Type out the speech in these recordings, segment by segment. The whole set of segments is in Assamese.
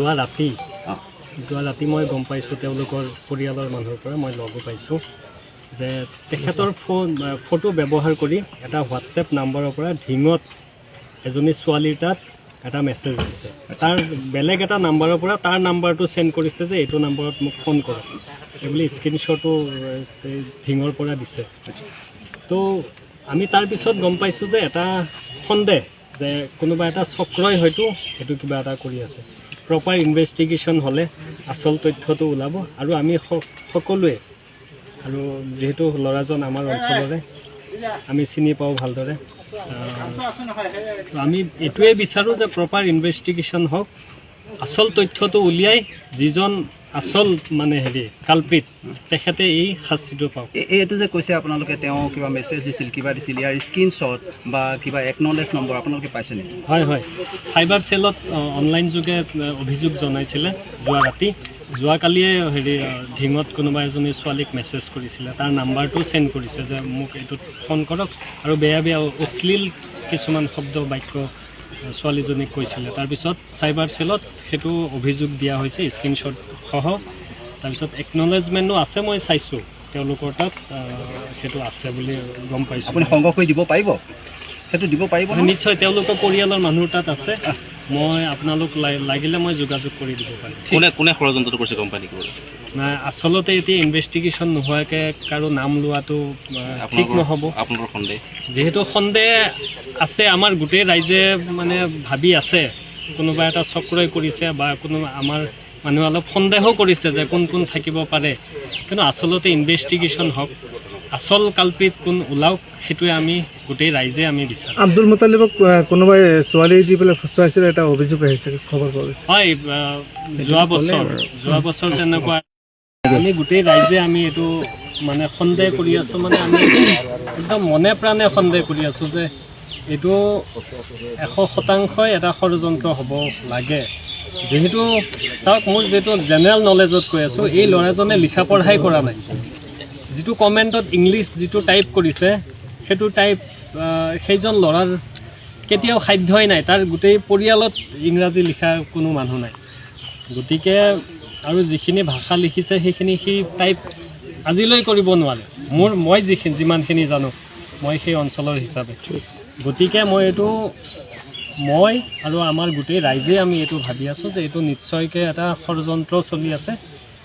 যোৱা ৰাতি মই গম পাইছোঁ তেওঁলোকৰ পৰিয়ালৰ মানুহৰ পৰা মই লগো পাইছোঁ যে তেখেতৰ ফটো ব্যৱহাৰ কৰি এটা হোৱাটছএপ নাম্বাৰৰ পৰা ঢিঙত এজনী ছোৱালীৰ তাত এটা মেছেজ দিছে। তাৰ বেলেগ এটা নাম্বাৰৰ পৰা তাৰ নাম্বাৰটো চেণ্ড কৰিছে যে এইটো নাম্বাৰত মোক ফোন কৰক এইবুলি স্ক্ৰীনশ্বটো ঢিঙৰ পৰা দিছে। তো আমি তাৰপিছত গম পাইছোঁ যে এটা সন্দেহ যে কোনোবা এটা চক্ৰই হয়তো সেইটো কিবা এটা কৰি আছে। প্ৰপাৰ ইনভেষ্টিগেশ্যন হ'লে আচল তথ্যটো ওলাব আৰু আমি সকলোৱে আৰু যিহেতু ল'ৰাজন আমাৰ অঞ্চলৰে আমি চিনি পাওঁ ভালদৰে, আমি এইটোৱে বিচাৰোঁ যে প্ৰপাৰ ইনভেষ্টিগেশ্যন হওক, আচল তথ্যটো উলিয়াই যিজন আচল কালপিত তেখেতে এই শাস্তিটো পাওক। এইটো যে কৈছে আপোনালোকে তেওঁ কিবা মেছেজ দিছিল কিবা দিছিল ইয়াৰ স্ক্ৰীনশ্বট বা কিবা একনলেজ নম্বৰ আপোনালোকে পাইছে নেকি? হয়, চাইবাৰ চেলত অনলাইন যোগে অভিযোগ জনাইছিলে যোৱা ৰাতি। যোৱাকালিয়ে ঢিঙত কোনোবা এজনী ছোৱালীক মেছেজ কৰিছিলে, তাৰ নাম্বাৰটো চেণ্ড কৰিছে যে মোক এইটোত ফোন কৰক আৰু বেয়া অশ্লীল কিছুমান শব্দ বাক্য ছোৱালীজনীক কৈছিলে। তাৰপিছত চাইবাৰ চেলত সেইটো অভিযোগ দিয়া হৈছে স্ক্ৰীনশ্বট সহ। তাৰপিছত একনলেজমেণ্টো আছে, মই চাইছোঁ তেওঁলোকৰ তাত সেইটো আছে বুলি গম পাইছোঁ। আপুনি সংগ্ৰহ কৰি দিব পাৰিব? সেইটো দিব পাৰিব? নিশ্চয়, তেওঁলোকৰ পৰিয়ালৰ মানুহৰ তাত আছে। মই আপোনালোক লাগিলে মই যোগাযোগ কৰি দিব পাৰিম। কোনে ষড়যন্ত্ৰটো কৰিছে কোম্পানী? নাই, আচলতে এতিয়া ইনভেষ্টিগেশ্যন নোহোৱাকৈ কাৰো নাম লোৱাটো ঠিক নহ'ব। আপোনালোকৰ সন্দেহ? যিহেতু সন্দেহ আছে, আমাৰ গোটেই ৰাইজে ভাবি আছে কোনোবা এটা চক্ৰই কৰিছে বা আমাৰ মানুহে অলপ সন্দেহো কৰিছে যে কোন থাকিব পাৰে। কিন্তু আচলতে ইনভেষ্টিগেশ্যন হওক, আচল কালপিত কোন ওলাওক, সেইটোৱে আমি গোটেই ৰাইজে আমি বিচাৰোঁ। আব্দুল মুতালিবক কোনোবাই ছোৱালী দি পেলাই ফচুৱাইছিল এটা অভিযোগ আহিছে, খবৰ পোৱা গৈছে। হয়, যোৱা বছৰ তেনেকুৱা আমি গোটেই ৰাইজে আমি এইটো সন্দেহ কৰি আছোঁ। আমি একদম মনে প্ৰাণে সন্দেহ কৰি আছোঁ যে এইটো 100% এটা ষড়যন্ত্ৰ হ'ব লাগে। যিহেতু চাওক, মোৰ যিহেতু জেনেৰেল নলেজত কৈ আছোঁ, এই ল'ৰাজনে লিখা পঢ়াই কৰা নাই। যিটো কমেণ্টত ইংলিছ যিটো টাইপ কৰিছে সেইটো টাইপ সেইজন ল'ৰাৰ কেতিয়াও সাধ্যই নাই। তাৰ গোটেই পৰিয়ালত ইংৰাজী লিখা কোনো মানুহ নাই। গতিকে আৰু যিখিনি ভাষা লিখিছে সেইখিনি সি টাইপ আজিলৈ কৰিব নোৱাৰে। মই যিমানখিনি জানো, মই সেই অঞ্চলৰ হিচাপে। গতিকে মই আৰু আমাৰ গোটেই ৰাইজে আমি এইটো ভাবি আছোঁ যে এইটো নিশ্চয়কৈ এটা ষড়যন্ত্ৰ চলি আছে।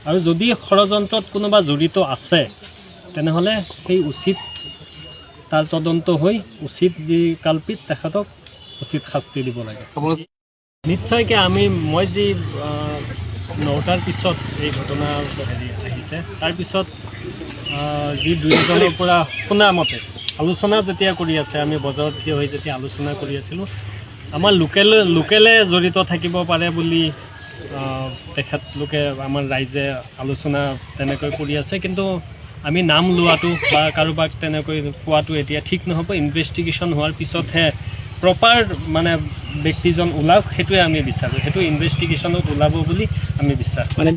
আৰু যদি ষড়যন্ত্ৰত কোনোবা জড়িত আছে তেনেহ'লে সেই উচিত তাৰ তদন্ত হৈ উচিত যি কালপিত তেখেতক উচিত শাস্তি দিব লাগে। নিশ্চয়কৈ মই যি 9টাৰ পিছত এই ঘটনা আহিছে, তাৰপিছত যি দুয়োজনৰ পৰা শুনা মতে আলোচনা যেতিয়া কৰি আছে, আমি বজাৰত থিয় হৈ যেতিয়া আলোচনা কৰি আছিলোঁ, আমাৰ লোকেলে জড়িত থাকিব পাৰে বুলি তেখেতলোকে আমাৰ ৰাইজে আলোচনা তেনেকৈ কৰি আছে। কিন্তু আমি নাম লোৱাটো বা কাৰোবাক তেনেকৈ কোৱাটো এতিয়া ঠিক নহ'ব। ইনভেষ্টিগেশ্যন হোৱাৰ পিছতহে প্ৰপাৰ ব্যক্তিজন ওলাওক, সেইটোৱে আমি বিচাৰোঁ। সেইটো ইনভেষ্টিগেশ্যনত ওলাব বুলি আমি বিশ্বাস কৰোঁ।